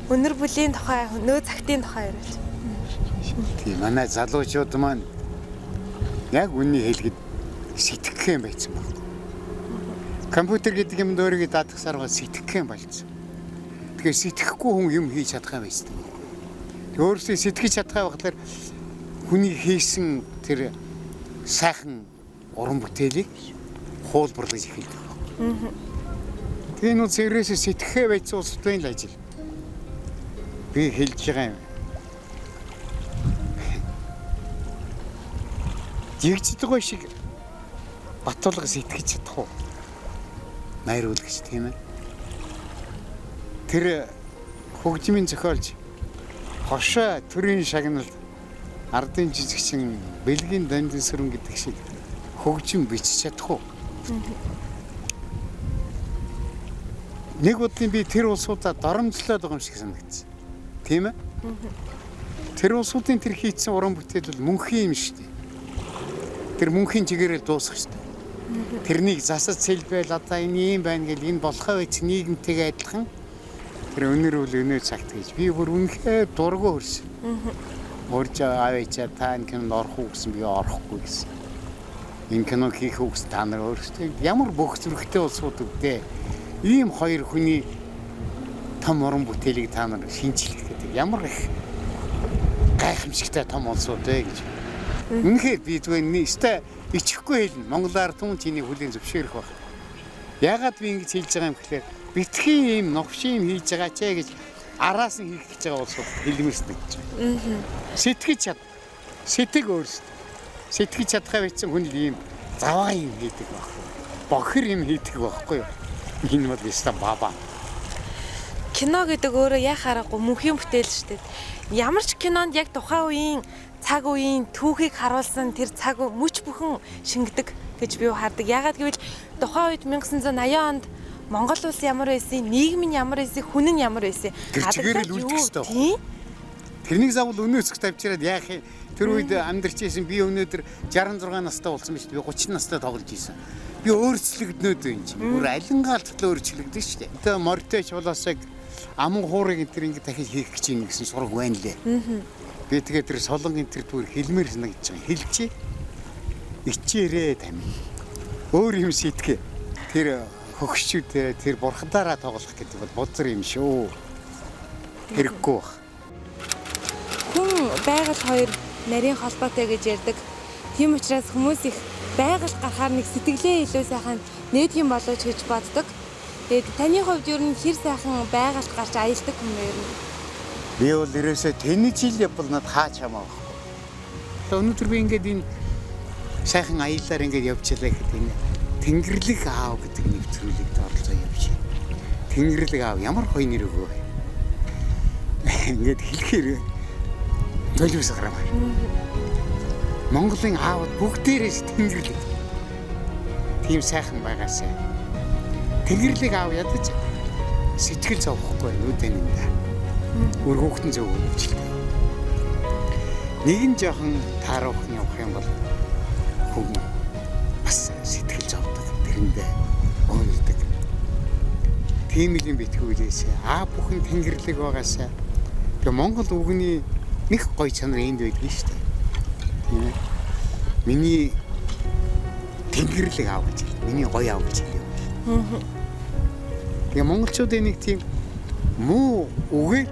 өнөр бүлийн тухай өнөө цагтын тухай яриулж.
Тийм манай залуучууд маань яг үнний хэлгээд сэтгэх юм байсан байна. Компьютер гэдэг юм өөрийгөө даатгасаар гоо сэтгэх юм болсон. Тэгэхээр сэтгэхгүй хүн юм хийж чадах юм байсан. Тэг өөрөөсөө сэтгэж чадхаа багтаар хүний хийсэн тэр сайхан уран бүтээлийг хуулбарлаж эхэлдэг. Тэгээ энэ зэрэгс сэтгэхээ байцсан улсуудын л ажил. Би хэлж байгаа юм. Жигждэг шиг Батулга сэтгэж чадах уу? Найруулагч тийм ээ. Тэр хөгжмийн зохиолч хошоо төрийн шагналд ардын жижигчин бэлгийн дандин сүрэн гэдэг шиг хөгжим бичиж чадах уу? Нэг удаа би тэр улсуудаа доромжлоод байгаа юм шиг санагдсан. Тийм ээ? Тэр улсуудын тэр хийцэн уран бүтээл бол мөнхийн юм шүү дээ. Тэр мөнхийн чигээрээ дуусах шүү дээ. Тэрнийг засаж сэлбэл одоо энэ юм байна гэл энэ болохоо байж нийгэмтэйгээ адилхан тэр өнөр үл өнөө цагт гэж би бүр үнэхээр дургу хөрсөн. Урж аваачаа та энэ кинонд орох уу гэсэн би орохгүй гэсэн. Энэ кино хийх үү гэсэн та нар өөрсдөө ямар бүх зүрхтэй улсууд үгдээ. Ийм хоёр хүний том уран бүтээлийг та нар шинжлэх гэдэг ямар их гайхамшигтай том улсууд вэ гэж. Үнэхээр би зүгээр нэстэ ичихгүй хэлнэ. Монголоор түн чиний хүлийн зөвшөөрөх баг. Яагаад би ингэж хэлж байгаа юм гэхээр битгий юм новшин хийж байгаа ч гэж араас нь хийх гэж байгаа улсууд хэлмэрсэн гэж. Сэтгэж чад. Сэтгэг өөрсдөө. Сэтгэж чадхаа бичсэн хүн л ийм заваа юм хийдэг баг. Бохир юм хийдэг байхгүй юу? Энэ бол яста баба.
Кино гэдэг өөрөө яа харахгүй мөнхийн бүтээл шүү дээ. Ямар ч кинонд яг тухайн үеийн цаг үеийн түүхийг харуулсан тэр цаг мөч бүхэн шингэдэг гэж би хардаг. Яагаад гэвэл тухайн үед 1980 онд Монгол улс ямар байсан, нийгэм нь ямар байсан, хүн нь ямар байсан.
Гадагшаа л үлдэх ёстой. Тэрнийг заавал өнөөсөх тавьчираад яах юм? Тэр үед амьдарч байсан би өнөөдөр 66 настай болсон биш би 30 настай тоглож ийсэн. Би өөрчлөгднөд юм чи. Бүр алингаалттай өөрчлөгдөн шүү дээ. Тэгээ морьтой чулаасыг аман хуурыг энэ төр ингэ дахиж хийх гэж юм гэсэн сураг байна лээ. Би тэгээд тэр солонгийн тэр түр хэлмээр санагдаж байгаа. Хэлчихье. ичээрээ тань. Өөр юм сэтгэе. Тэр хөгшчүүдээ тэр бурхандаараа тоглох гэдэг бол бузар юм шүү. Хэрэггүй баг.
Хүн байгаль хоёр нарийн холбоотой гэж ярьдаг. Тийм учраас хүмүүс их байгаль гарахаар нэг сэтгэлээ илүү сайхан нээдэг юм болооч гэж боддог. Тэгээд таны хувьд ер нь хэр сайхан байгальд гарч аялдаг хүн бэ ер нь?
Би бол ерөөсөө тэний жил явбал над хаач хамаа байхгүй. Өнөөдөр би ингээд энэ сайхан аяллаар ингээд явчихлаа гэхэд энэ Тэнгэрлэг аав гэдэг нэвтрүүлэгт оролцоо явж байна. Тэнгэрлэг аав ямар гоё нэр өгөө. Ингээд хэлэхээр толиус гараа. Монголын аавд бүгдээрээс Тэнгэрлэг. Тийм сайхан байгаасаа. Тэнгэрлэг аав ядаж сэтгэл зовхгүй нүдэн энэ. Өөр хүүхдэн зөв өгчлээ. Нэгэн жоохон тааруухан явах юм бол хүн бас сэтгэл зовдөг. Тэрэндээ өөрөдөг. Тийм л юм битгүүлээсээ аа бүхэн Тэнгэрлэг байгаасаа. Тэгээ Монгол үгний нэг гоё чанар энд байдаг шүү дээ. Тийм ээ. Миний Тэнгэрлэг аав гэж. Миний гоё аав гэж хэлээ. Тэгээ монголчуудын нэг тийм муу үгээр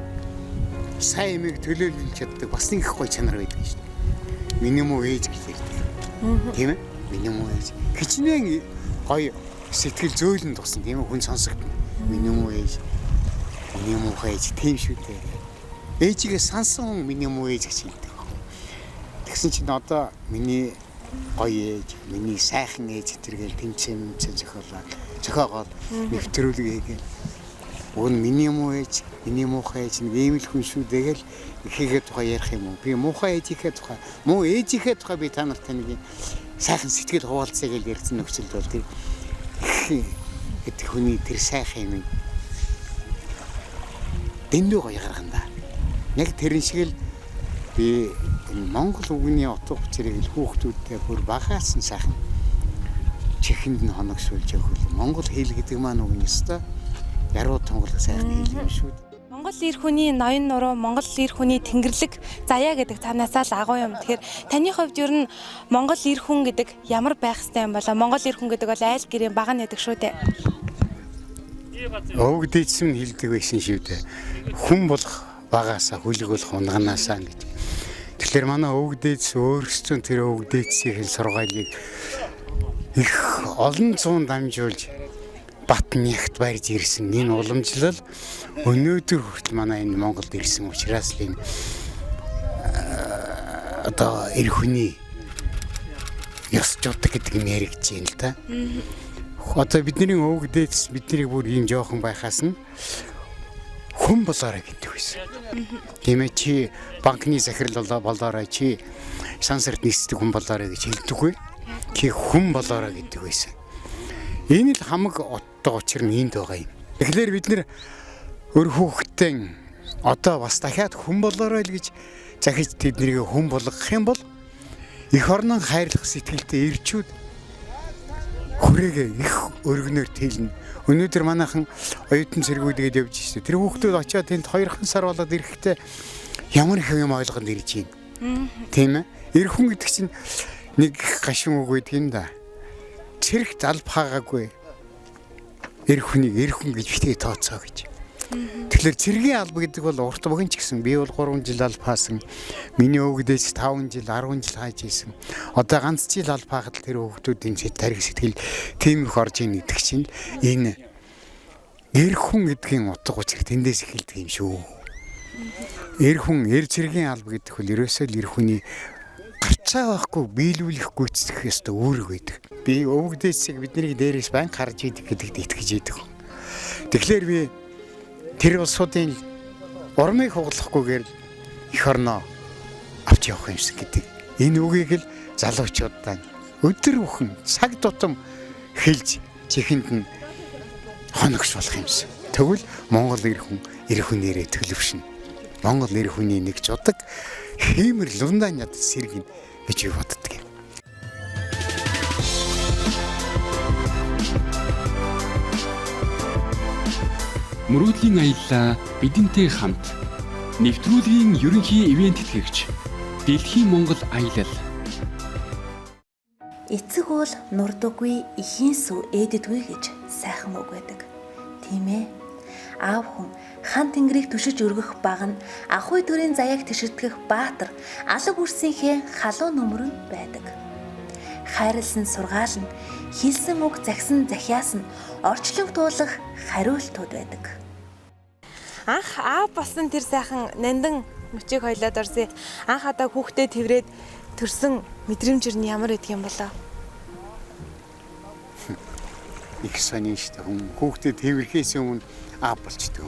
сайн юмыг төлөөлж чаддаг бас нэг их гоё чанар байдаг шүү дээ. Миний муу ээж гэж ярьдаг. Тийм ээ? Миний муу ээж. Хичнээн гоё сэтгэл зөөлөн туссан тийм ээ хүн сонсогдно. Миний муу ээж. Миний муу ээж тийм шүү дээ. Ээжигээ сансан хүн миний муу ээж гэж хэлдэг. Тэгсэн чинь одоо миний гоё ээж, миний сайхан ээж тэргээл тэмцээн зохиогоод нэвтрүүлэг хийгээл. Уг нь миний муу ээж, миний муухай ээж нэг ийм л хүн шүү дээ гэл ихийгээ тухай ярих юм уу? Би муухай ээжийнхээ тухай, муу ээжийнхээ тухай би та нартай нэг сайхан сэтгэл хуваалцъя гэж ярьсан нөхцөл бол тэр гэдэг хүний тэр сайхан юм дэндүү гоё гаргана. Яг тэрэн шиг л би Монгол үгний утга учирыг л хүүхдүүдтэй бүр багаас нь сайхан чихэнд нь хоногсуулж явах үл Монгол хэл гэдэг маань үг нь өстой яруу тунгалаг сайхан хэл юм шүү дээ.
Монгол эр хүний ноён нуруу, Монгол эр хүний Тэнгэрлэг заяа гэдэг цаанаасаа л агуу юм. Тэгэхээр таны хувьд ер нь Монгол эр хүн гэдэг ямар байх ёстой юм болоо? Монгол эр хүн гэдэг бол айл гэрийн баг нэдэг шүү дээ.
Өвгдээдсэн хэлдэг байсан шүү дээ. Хүн болох багаасаа хүлэг болох унганаасаа гэж. Тэгэхээр манай өвгдээдс өөрсдөө тэр өвгдээдсийн сургаалыг их олон зуун дамжуулж бат нягт барьж ирсэн энэ уламжлал өнөөдөр хүртэл манай энэ Монголд ирсэн учраас л энэ одоо эр хүний ёс жудаг гэдэг нь яригдж байна л да. Одоо бидний өвгдээдс биднийг бүр ийм жоохон байхаас нь хүн болоорой гэдэг байсан. Тийм ээ чи банкны захирал болоорой чи сансарт нийцдэг хүн болоорой гэж хэлдэггүй. Чи хүн болоорой гэдэг байсан. Энэ л хамаг утга учир нь энд байгаа юм. Тэгэхээр бид нэр өр хүүхдтэй одоо бас дахиад хүн болоорой л гэж захиж тэднийг хүн болгох юм бол эх орнон хайрлах сэтгэлтэй ирчүүд хүрээгээ их өргөнөөр тэлнэ. Өнөөдөр манайхан оюутан цэргүүдгээд явж ирсэн. Тэр хүүхдүүд очиод тэнд 2 сар болоод ирэхдээ ямар их юм ойлгонд ирж байна. Тийм ээ. Эр хүн гэдэг чинь нэг гашин үг гэдэг юм да. Цэрэгт алба хаагаагүй. Эр хүнийг эр хүн гэж битгий тооцоо гэж. Тэгэхээр цэргийн алба гэдэг бол урт богино ч гэсэн би бол 3 жил алба хаасан. Миний өвгдөөс 5 жил 10 жил хааж ийсэн. Одоо ганц жил алба хаахад тэр хүүхдүүдийн тарих сэтгэл тийм их орж ийн гэдэг чинь энэ эр хүн гэдгийн утга учир тэндээс эхэлдэг юм шүү. Эр хүн эр цэргийн алба гэдэг бол ерөөсөө л эр хүний гарцаа байхгүй биелүүлэх гүйцэтгэх ёстой үүрэг байдаг. Би өвгдөөсийг бидний дээрээс байн харж идэг гэдэгт итгэж идэг. Тэгэхээр би тэр улсуудын урмыг хугалахгүйгээр эх орноо авч явах юмсан гэдэг. Энэ үгийг л залуучуудаа өдөр бүхэн цаг тутам хэлж чихэнд нь хоногшуулах юмсан. Тэгвэл Монгол эр хүнээрээ төлөвшнө. Монгол эр хүний нэг жудаг хиймэр лундаан яд сэргэн гэж би боддог юм.
Мөрөөдлийн аяллаа бидэнтэй хамт нэвтрүүлгийн ерөнхий ивент тэтгэгч Дэлхийн Монгол аялал.
Эцэг уул нурдаггүй, ихийн сүв ээддэггүй гэж сайхан үг байдаг. Тийм ээ. Аав хүн хан тэнгэрийг түшиж өргөх баг нь ахуй төрийн заяаг тиширдгэх баатар алаг үрсийнхээ халуун нөмөр нь байдаг. Хайрлсан сургаал нь хэлсэн үг загсан захиас нь орчлон туулах хариултууд байдаг.
Анх аав болсон тэр сайхан нандин мөчийг хойлоод орсон. Анх одоо хүүхдээ тэрврээд төрсөн мэдрэмж нь ямар байдаг юм болоо?
Их сони шүү дээ. Хүн хүүхдээ тэрвэрхээс өмнө аав болчдөг.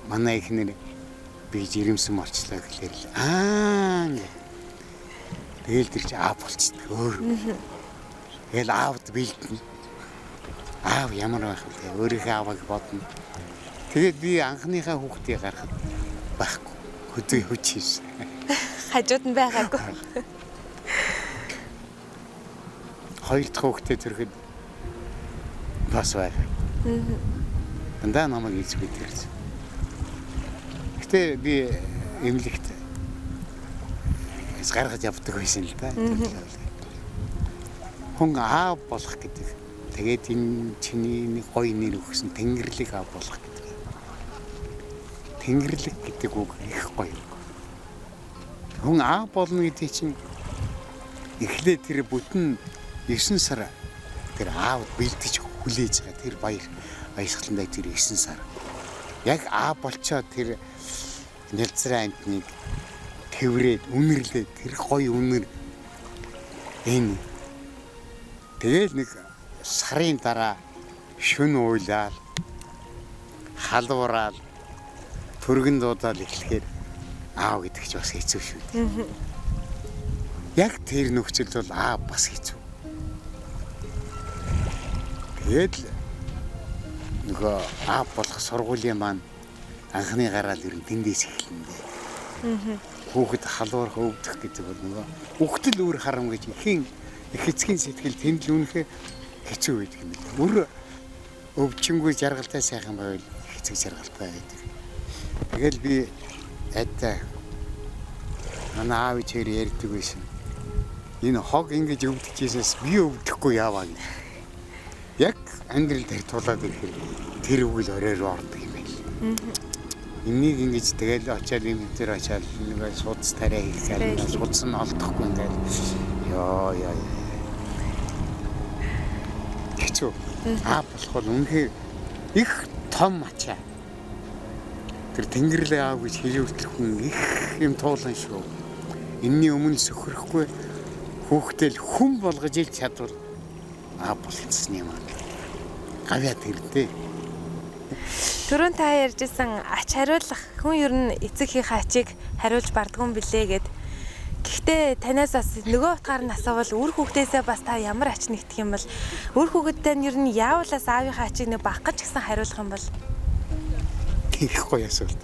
Манай ихнэр би жирэмсэн болчлаа гэхлээр л тэгэл тэр чи аав болчдөг. Өөр. Тэгэл аавд бэлдэн. Аав ямар байх вэ? Өөрийнхөө аавыг бодно. Тэгээд би анхныхаа хүүхдээ гаргахад байхгүй. Хөдөө хүчээс.
Хажууд нь байгаагүй.
Хоёр дахь хүүхдээ төрөхөд бас байгаа. Дандаа намайг эзгүй тэрсэн. Гэтэ би эмнэлэгт гаргаж явдаг байсан л да. Хүн аав болох гэдэг. Тэгээд энэ чиний нэг гоё нэр өгсөн Тэнгэрлэг аав болох гэдэг. Тэнгэрлэг гэдэг үг их гоё. Хүн аав болно гэдэг чинь эхлээ тэр бүтэн 9 сар тэр аав бэлдэж хүлээж байгаа тэр баясгалантай тэр 9 сар. Яг аав болчоо тэр нэлзраа амтныг тэврээд үнэрлээ тэр гоё үнэр энэ тэгэл нэг сарын дараа шүн уйлаад халуураад түргэн дуудаал эхлэхээр аав гэдэг ч бас хэцүү шүү дээ. Яг тэр нөхцөлд бол аав бас хэцүү. Тэгээд нөгөө аав болох сургуулийн маань анхны гараал ер нь тэндээс эхэлнэ. Хүүхэд халуур хөвдөх гэдэг бол нөгөө үхтэл үр харам гэж ихэн их эцгийн сэтгэл тэнд л үнэхээр хэцүү байдаг юм. Үр өвчнгөө жаргалтай сайхан байвал хэцүү жаргалтай байдаг. Тэгэл би айдаа манай аав ичээр ярьдаг байсан. Энэ хог ингэж өвдөжсээс би өвдөхгүй яваа гэж. Яг амьдрал дээр тулаад ирэхээр тэр үгэл оройр ордог юм байл. Энийг ингэж тэгэл очиад энэ дээр очиад нэг судас тариа хийхээр судас нь олдохгүй ингээд ёо. Хэцүү. Аа болох бол үнэхээр их том ачаа. Тэр Тэнгэрлэг аав гэж хэлүүлэх хүн их юм туулан шүү. Энийний өмнө сөхөрөхгүй хүүхдэл хүн болгож ил чадвал аа болцсон юм аа. Гавьяа тэрдээ.
Түрүүн та ярьжсэн ач хариулах хүн ер нь эцэгхийн ачийг хариулж бардгүй билээ гэд. Гэхдээ танаас бас нөгөө утгаар нь асуувал үр хүүхдээсээ бас та ямар ач нэгдэх юм бол үр хүүхэдтэй нь ер нь яавлаас аавынхаа ачийг нэг багах гэж гисэн хариулах юм бол
их гоё асуулт.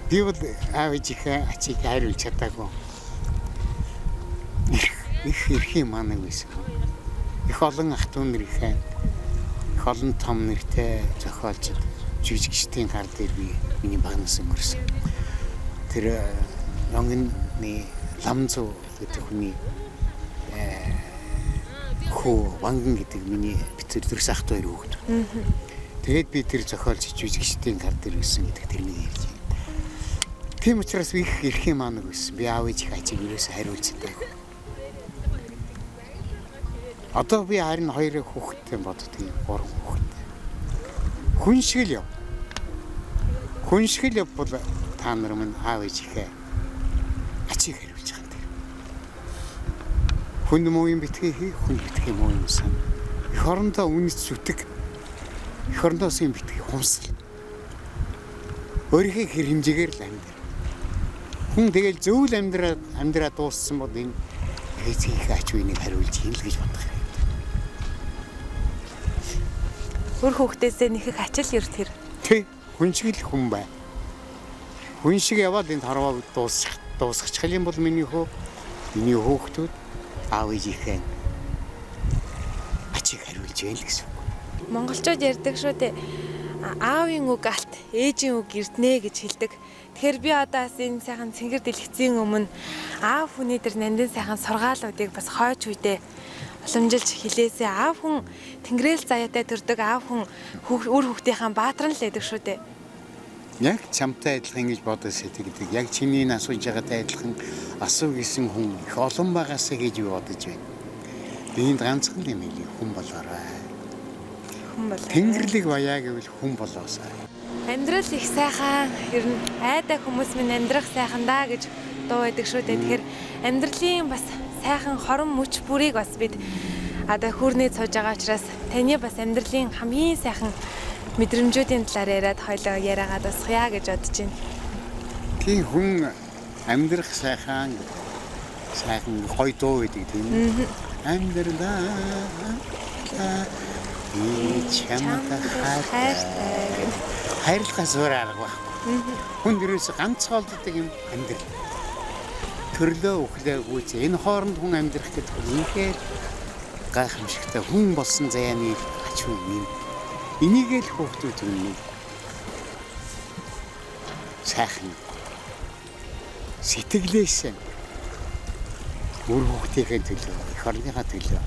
Би бол аавынхаа ачийг хариулж чадаагүй. Их эрхийн манаг байсан. Их олон ах トゥ нэрийнхээ их олон том нэртэй зохиолч жүжигчдийн гар дээр би миний багнаас өнгөрсөн. Тэр Янгны Ламзуу гэдэг хүний хөө Ванган гэдэг миний битэр төрс ах トゥ хоёр хүүхэд. Тэгээд би тэр зохиолч жүжигчдийн гар дээр өссөн гэдэг тэрнийг ярьж байна. Тийм учраас би их эрхийн манаг байсан. Би аав ээж ачийг юусаа хариулж чадаагүй. Одоо би харин 2 хүүхэдтэй боддог юм 3 хүүхэдтэй. Хүн шиг л яв. Хүн шиг л явбал та нар минь аав ээжийнхээ ачийг хариулж байгаа юм. Хүн муу юм битгий хий, хүн битгий муу юм сан. Эх орондоо үнэт зүтг. Эх орондоос юм битгий хумсал. Өөрийнхөө хэр хэмжээгээр л амьдрал. Хүн тэгэл зөвл амьдраа дууссан бол энэ эцгийнхээ ач үеийг хариулж ийн л гэж бодох юм.
үр хүүхдээсээ нэхэх ачаал ер тэр.
Тэ хүн шиг л хүн бай. Хүн шиг яваад энэ торгоо дуусгачих юм бол миний хүүхдүүд аав ээжийнхээ ачийг хариулж яа л гэсэн үг.
Монголчууд ярьдаг шүү дээ. аавын үг алт, ээжийн үг эрдэнэ гэж хэлдэг. Тэгэхээр би одоо бас энэ сайхан цэнгэр дэлгэцийн өмнө аав хүний дээр нандин сайхан сургаалуудыг бас хойч үедээ уламжилж хэлээсээ аав хүн тэнгэрэл заяатай төрдөг, аав хүн үр хүүхдийнхаа баатран л байдаг шүү дээ.
Яг чамтай адилхан гэж бодож сэтгэдэг. Яг чиний асууж байгаатай адилхан асуу гэсэн хүн их олон байгаасаа гэж би бодож байна. Биэнд ганцхан юм или хүн болоорой.
Хүн бол
Тэнгэрлэг баяа гэвэл хүн болоосаа.
амьдрал их сайхан, ер нь айдаг хүмүүс минь амьдрах сайхан даа гэж дуу байдаг шүү дээ. Тэгэхээр амьдралын бас сайхан хорон мөч бүрийг бас бид одоо хүрнээд сууж байгаа учраас таны бас амьдралын хамгийн сайхан мэдрэмжүүдийн талаар яриад хоёлоо яриагаад басхъя гэж бодож байна.
Тийм хүн амьдрах сайхан гоё дуу байдаг тийм. Амьдралаа чамтай хайртай. Хайрлахаас өөр арга байхгүй. Хүн дээрээс ганцхан олддог юм амьдрал. Төрлөө өглөө гүйц энэ хооронд хүн амьдрах гэдэг нь үнэхээр гайхамшигтай хүн болсон заяаны ач үн юм. Энийг л хүүхдүүд үнэ сайхан сэтгэлээсээ үр хүүхдийнхээ төлөө, эх орныхаа төлөө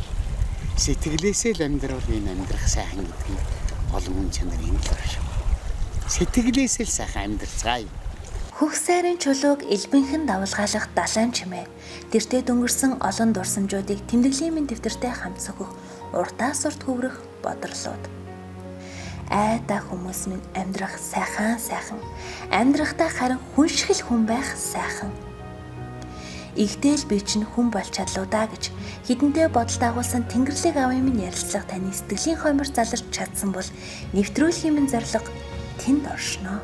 сэтгэлээсээ л амьдрал энэ амьдрах сайхан гэдэг нь олон хүн чанар юм л байна. Сэтгэлээсээ л сайхан амьдрцгаая.
Хөх сайрын чулууг элбэнхэн давалгаалах далайн чимээ. Тэртээ дөнгөрсөн олон дурсамжуудыг тэмдэглэлийн минь дэвтэртэй хамт сөхөх уртаа сурт хөврөх бодрлууд. Айдаа хүмүүс минь амьдрах сайхан. Амьдрахтаа харин хүншгэл хүн байх сайхан. Игтэл би чинь хүн болж чадлаа гэж хідэнтэй бодол дагуулсан Тэнгэрлэг аавын минь ярилцлага таны сэтгэлийн хоймор заларч чадсан бол нэвтрүүлгийн минь зорилго тэнд оршноо.